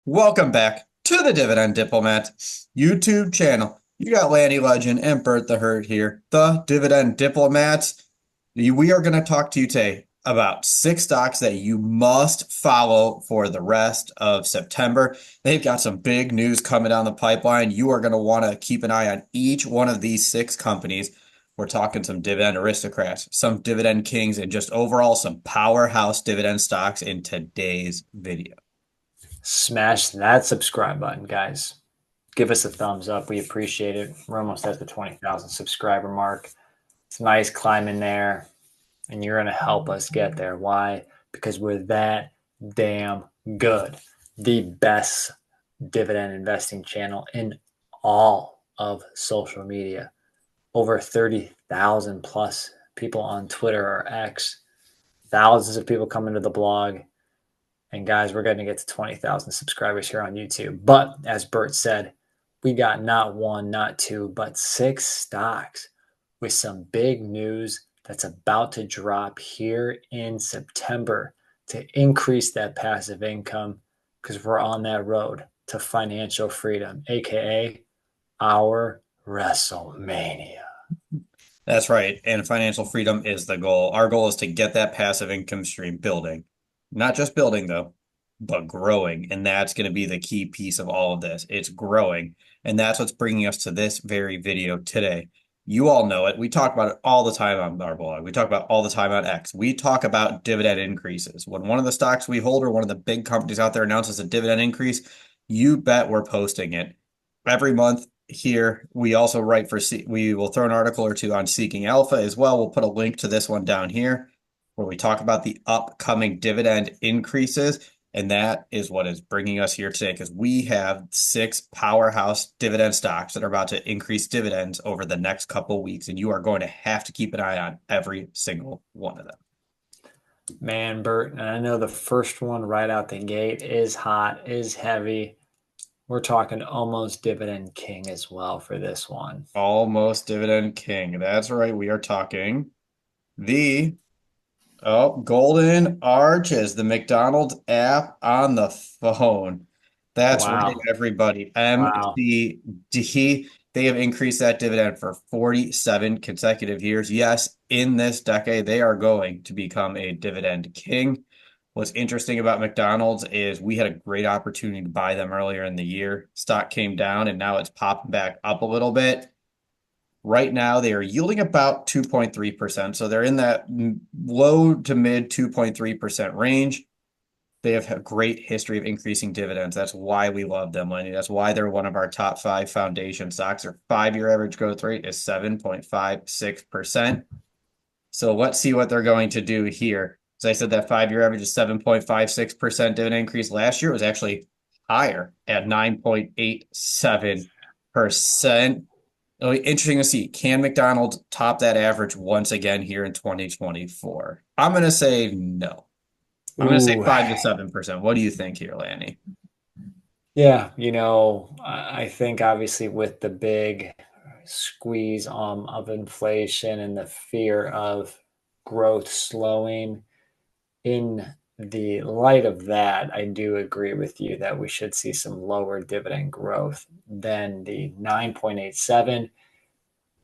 Welcome back to the Dividend Diplomat YouTube channel. You got Lanny Legend and Bert the Herd here, the Dividend Diplomats. We are going to talk to you today about 6 stocks that you must follow for the rest of September. They've got some big news coming down the pipeline. You are going to want to keep an eye on each one of these 6 companies. We're talking some dividend aristocrats, some dividend kings, and just overall some powerhouse dividend stocks in today's video. Smash that subscribe button, guys. Give us a thumbs up. We appreciate it. We're almost at the 20,000 subscriber mark. It's nice climbing there, and you're going to help us get there. Why? Because we're that damn good. The best dividend investing channel in all of social media. Over 30,000 plus people on Twitter or X. Thousands of people coming to the blog. And guys, we're going to get to 20,000 subscribers here on YouTube. But as Bert said, we got not one, not two, but 6 stocks with some big news that's about to drop here in September to increase that passive income because we're on that road to financial freedom, aka our WrestleMania. That's right. And financial freedom is the goal. Our goal is to get that passive income stream building. Not just building, though, but growing. And that's going to be the key piece of all of this. It's growing. And that's what's bringing us to this very video today. You all know it. We talk about it all the time on our blog. We talk about it all the time on X. We talk about dividend increases. When one of the stocks we hold or one of the big companies out there announces a dividend increase, you bet we're posting it every month here. We also write for we will throw an article or two on Seeking Alpha as well. We'll put a link to this one down here where we talk about the upcoming dividend increases. And that is what is bringing us here today because we have 6 powerhouse dividend stocks that are about to increase dividends over the next couple of weeks. And you are going to have to keep an eye on every single one of them. Man, Bert, and I know the first one right out the gate is hot, is heavy. We're talking almost dividend king as well for this one. Almost dividend king. That's right. We are talking the Golden Arches, the McDonald's app on the phone. That's right, Wow. everybody. Wow. MCD. They have increased that dividend for 47 consecutive years. Yes, in this decade, they are going to become a dividend king. What's interesting about McDonald's is we had a great opportunity to buy them earlier in the year. Stock came down and now it's popping back up a little bit. Right now, they are yielding about 2.3%. So they're in that low to mid 2.3% range. They have a great history of increasing dividends. That's why we love them, Lenny. That's why they're one of our top 5 foundation stocks. Their 5-year average growth rate is 7.56%. So let's see what they're going to do here. As I said, that 5-year average is 7.56% dividend increase. Last year was actually higher at 9.87%. It'll be interesting to see. Can McDonald's top that average once again here in 2024? I'm going to say no. I'm going to say Ooh. 5 to 7%. What do you think here, Lanny? Yeah, I think obviously with the big squeeze of inflation and the fear of growth slowing, in the light of that, I do agree with you that we should see some lower dividend growth than the 9.87.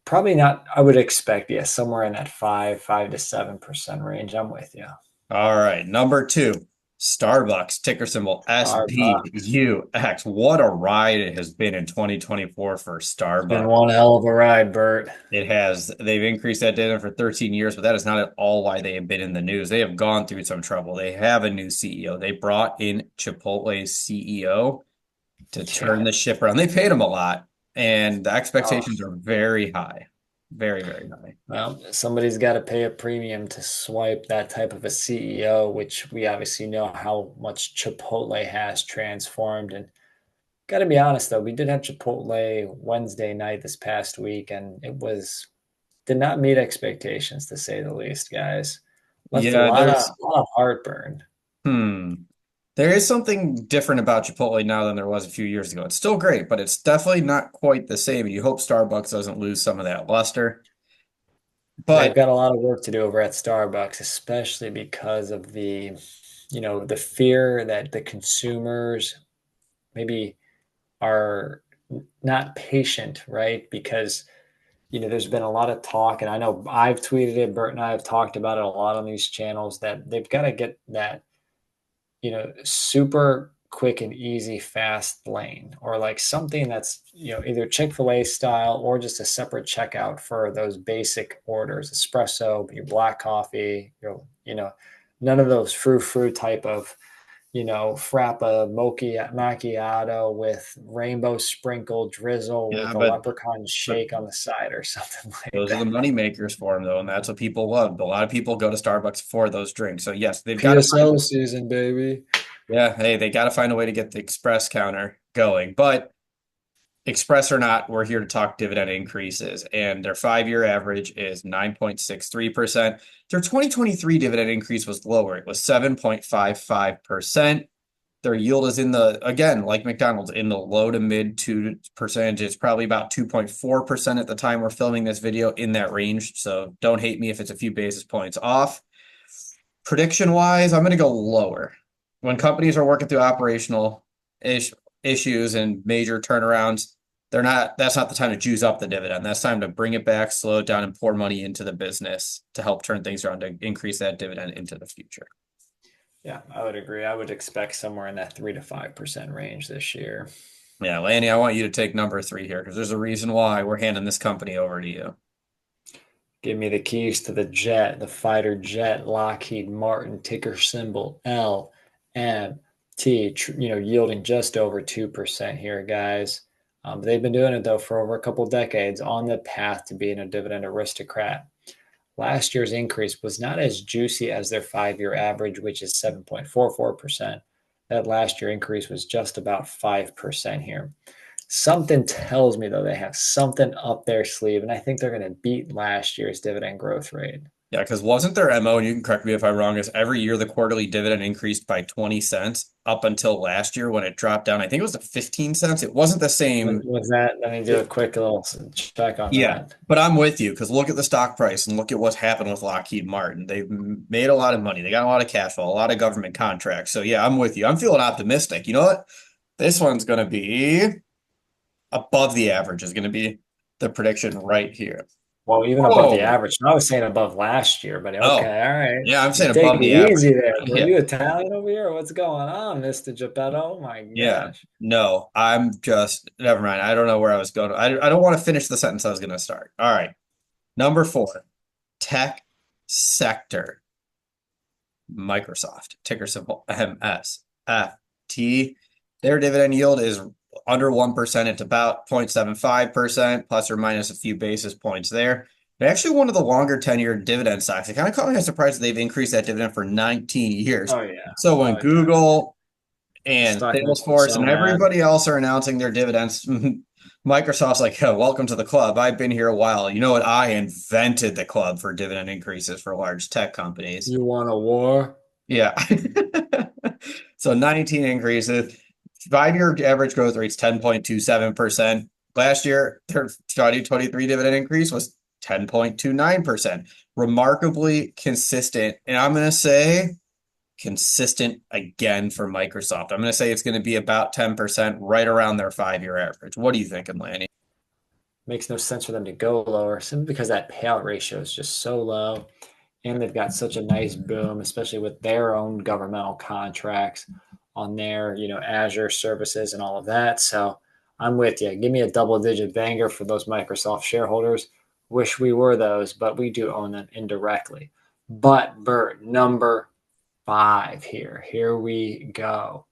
Probably not. I would expect, yeah, somewhere in that 5 to 7% range. I'm with you. All right. Number 2, Starbucks, ticker symbol Starbucks. SBUX. What a ride it has been in 2024 for It's been Starbucks. one hell of a ride, Bert. It has. They've increased that dividend for 13 years, but that is not at all why they have been in the news. They have gone through some trouble. They have a new CEO. They brought in Chipotle's CEO to turn Yeah. the ship around. They paid him a lot, and the Oh, expectations are very high. Very, very high. well, somebody's got to pay a premium to swipe that type of a CEO, which we obviously know how much Chipotle has transformed. And got to be honest, though, we did have Chipotle Wednesday night this past week, and did not meet expectations to say the least, guys. Left a Yeah, lot of, there's lot of heartburn. hmm. There is something different about Chipotle now than there was a few years ago. It's still great, but it's definitely not quite the same. You hope Starbucks doesn't lose some of that luster. They've But got a lot of work to do over at Starbucks, especially because of the fear that the consumers maybe are not patient, right? Because there's been a lot of talk, and I know I've tweeted it. Bert and I have talked about it a lot on these channels that they've got to get that super quick and easy fast lane, or like something that's either Chick-fil-A style or just a separate checkout for those basic orders, espresso, your black coffee, none of those frou-frou type of frappa macchiato with rainbow sprinkle drizzle Yeah, with a but leprechaun but shake on the side or something like those are the that. money makers for them, though, and that's what people love. A lot of people go to Starbucks for those drinks. So yes, they've got to find. PSL season, baby. Yeah, hey, they got to find a way to get the express counter going. But express or not, we're here to talk dividend increases, and their 5-year average is 9.63%. Their 2023 dividend increase was lower. It was 7.55%. Their yield is again, like McDonald's, in the low to mid 2%. It's probably about 2.4% at the time we're filming this video, in that range. So don't hate me if it's a few basis points off. Prediction wise, I'm going to go lower. When companies are working through operational issues and major turnarounds, that's not the time to juice up the dividend. That's time to bring it back, slow it down, and pour money into the business to help turn things around to increase that dividend into the future. Yeah, I would agree. I would expect somewhere in that 3 to 5% range this year. Yeah, Lanny, I want you to take number 3 here because there's a reason why we're handing this company over to you. Give me the keys to the jet, the fighter jet, Lockheed Martin, ticker symbol LMT, yielding just over 2% here, guys. They've been doing it, though, for over a couple decades, on the path to being a dividend aristocrat. Last year's increase was not as juicy as their 5-year average, which is 7.44%. That last year increase was just about 5% here. Something tells me, though, they have something up their sleeve, and I think they're going to beat last year's dividend growth rate. Yeah, because wasn't their MO, and you can correct me if I'm wrong, is every year the quarterly dividend increased by 20 cents up until last year when it dropped down. I think it was to 15 cents. It wasn't the same. Was that? Let me do a quick little check on Yeah, that. but I'm with you because look at the stock price and look at what's happened with Lockheed Martin. They've made a lot of money. They got a lot of cash flow, a lot of government contracts. So yeah, I'm with you. I'm feeling optimistic. You know what? This one's going to be above the average is going to be the prediction right here. Well, even above the Oh, average. I was saying above last year, but oh, okay, all right. yeah, I'm You're saying above taking the it average. easy there. Are Yeah, you Italian over here? What's going on, Mr. Geppetto? Oh my yeah. gosh. No, I'm just, never mind. I don't know where I was going. I don't want to finish the sentence I was going to start. All right. Number 4, tech sector. Microsoft, ticker symbol MSFT. Their dividend yield is under 1%. It's about 0.75%, plus or minus a few basis points there. They're actually one of the longer tenured dividend stocks. It kind of caught me by surprise that they've increased that dividend for 19 years. Oh yeah. So when Oh yeah. Google The and stock makes me Salesforce so and mad. everybody else are announcing their dividends, Microsoft's like, oh, welcome to the club. I've been here a while. You know what? I invented the club for dividend increases for large tech companies. You want a war? Yeah. So 19 increases. 5-year average growth rate's 10.27%. Last year, their 2023 dividend increase was 10.29%. Remarkably consistent. And I'm going to say consistent again for Microsoft. I'm going to say it's going to be about 10%, right around their 5-year average. What are you thinking, Lanny? Makes no sense for them to go lower simply because that payout ratio is just so low. And they've got such a nice boom, especially with their own governmental contracts on their, Azure services and all of that. So I'm with you. Give me a double-digit banger for those Microsoft shareholders. Wish we were those, but we do own them indirectly. But Bert, number 5 here. Here we go.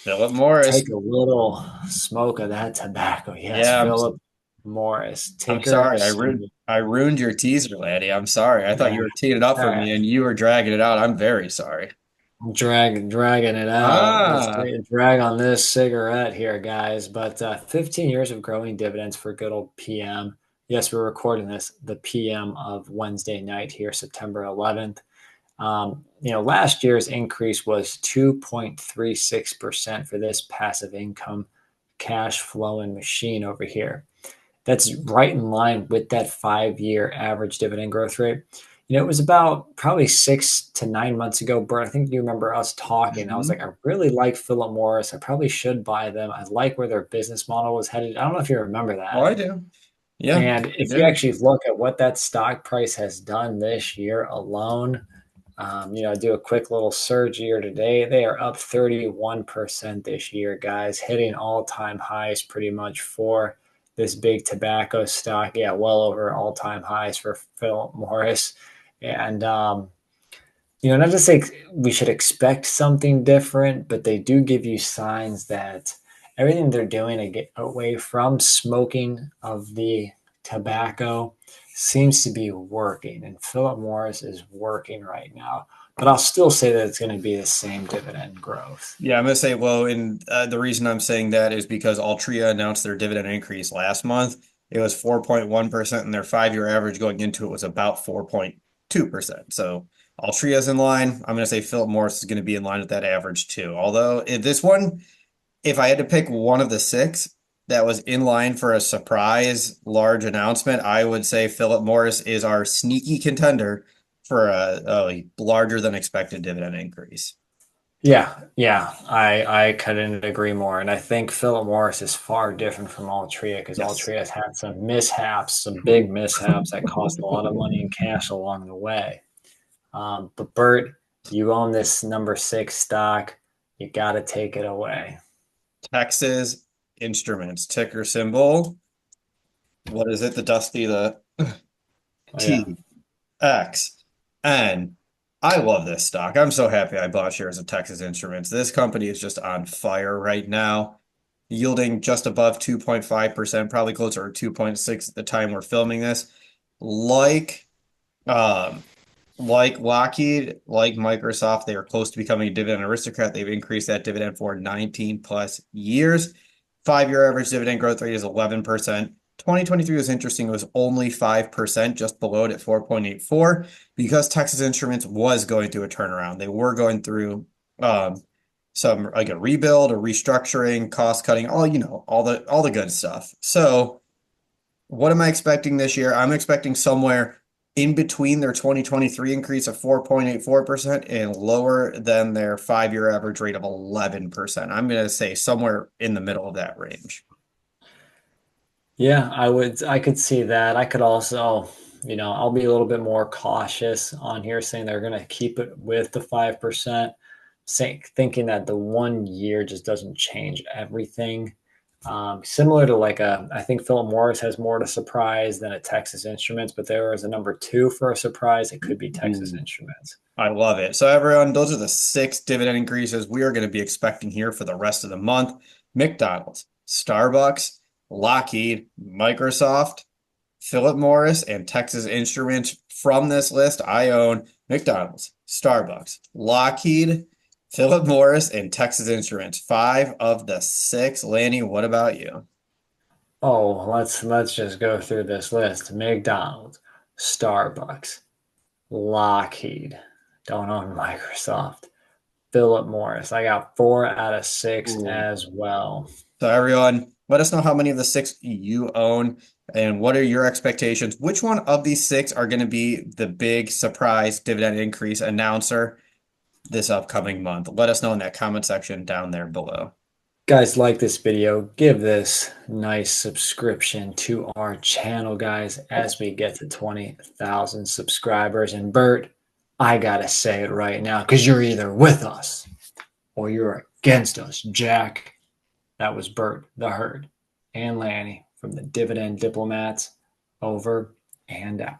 Philip Morris. Take a little smoke of that tobacco. Yes, Yeah, Philip Morris. I'm Ticker sorry. symbol. I ruined your teaser, Lanny. I'm sorry. I thought Yeah. you were teeing it up All for right. me and you were dragging it out. I'm very sorry. Dragging it out. Let's Ah, take a drag on this cigarette here, guys. But 15 years of growing dividends for good old PM. Yes, we're recording this the PM of Wednesday night here, September 11th. Last year's increase was 2.36% for this passive income cash flowing machine over here. That's right in line with that 5-year average dividend growth rate. It was about probably 6 to 9 months ago, Bert. I think you remember us talking. I was Mhm. like, I really like Philip Morris. I probably should buy them. I like where their business model was headed. I don't know if you remember Oh, that. I do. Yeah, And I if you do. actually look at what that stock price has done this year alone, do a quick little surge year today. They are up 31% this year, guys, hitting all-time highs pretty much for this big tobacco stock. Yeah, well over all-time highs for Philip Morris. And not to say we should expect something different, but they do give you signs that everything they're doing to get away from smoking of the tobacco seems to be working. And Philip Morris is working right now. But I'll still say that it's going to be the same dividend growth. Yeah, I'm gonna say, well, and the reason I'm saying that is because Altria announced their dividend increase last month. It was 4.1%, and their 5-year average going into it was about 4.2%. So Altria's in line. I'm gonna say Philip Morris is gonna be in line with that average too. Although this one, if I had to pick one of the six that was in line for a surprise large announcement, I would say Philip Morris is our sneaky contender for a larger than expected dividend increase. Yeah, I couldn't agree more. And I think Philip Morris is far different from Altria because Yes. Altria has had some mishaps, some big mishaps that cost a lot of money in cash along the way. But Bert, you own this number six stock. You got to take it away. Texas Instruments, ticker symbol. What is it? The Dusty, the Oh, yeah. T X N. I love this stock. I'm so happy I bought shares of Texas Instruments. This company is just on fire right now, yielding just above 2.5%, probably closer to 2.6 at the time we're filming this. Like um, like Lockheed, like Microsoft, they are close to becoming a dividend aristocrat. They've increased that dividend for 19 plus years. 5-year average dividend growth rate is 11%. 2023 was interesting. It was only 5%, just below it at 4.84, because Texas Instruments was going through a turnaround. They were going through um, some like a rebuild, a restructuring, cost cutting, all the good stuff. So what am I expecting this year? I'm expecting somewhere in between their 2023 increase of 4.84% and lower than their 5-year average rate of 11%. I'm going to say somewhere in the middle of that range. Yeah, I could see that. I could also, I'll be a little bit more cautious on here saying they're going to keep it with the 5%, thinking that the 1 year just doesn't change everything. Similar to I think Philip Morris has more to surprise than a Texas Instruments, but there is a number two for a surprise. It could be Texas Ooh. Instruments. I love it. So everyone, those are the 6 dividend increases we are going to be expecting here for the rest of the month. McDonald's, Starbucks, Lockheed, Microsoft, Philip Morris, and Texas Instruments. From this list, I own McDonald's, Starbucks, Lockheed, Philip Morris, and Texas Instruments. 5 of the 6. Lanny, what about you? Oh, let's just go through this list. McDonald's, Starbucks, Lockheed, don't own Microsoft. Philip Morris. I got 4 out of 6 Ooh. as well. So everyone, let us know how many of the 6 you own and what are your expectations? Which one of these 6 are going to be the big surprise dividend increase announcer this upcoming month? Let us know in that comment section down there below. Guys, like this video, give this nice subscription to our channel, guys, as we get to 20,000 subscribers. And Bert, I gotta say it right now because you're either with us or you're against us, Jack. That was Bert, the Herd, and Lanny from the Dividend Diplomats. Over and out.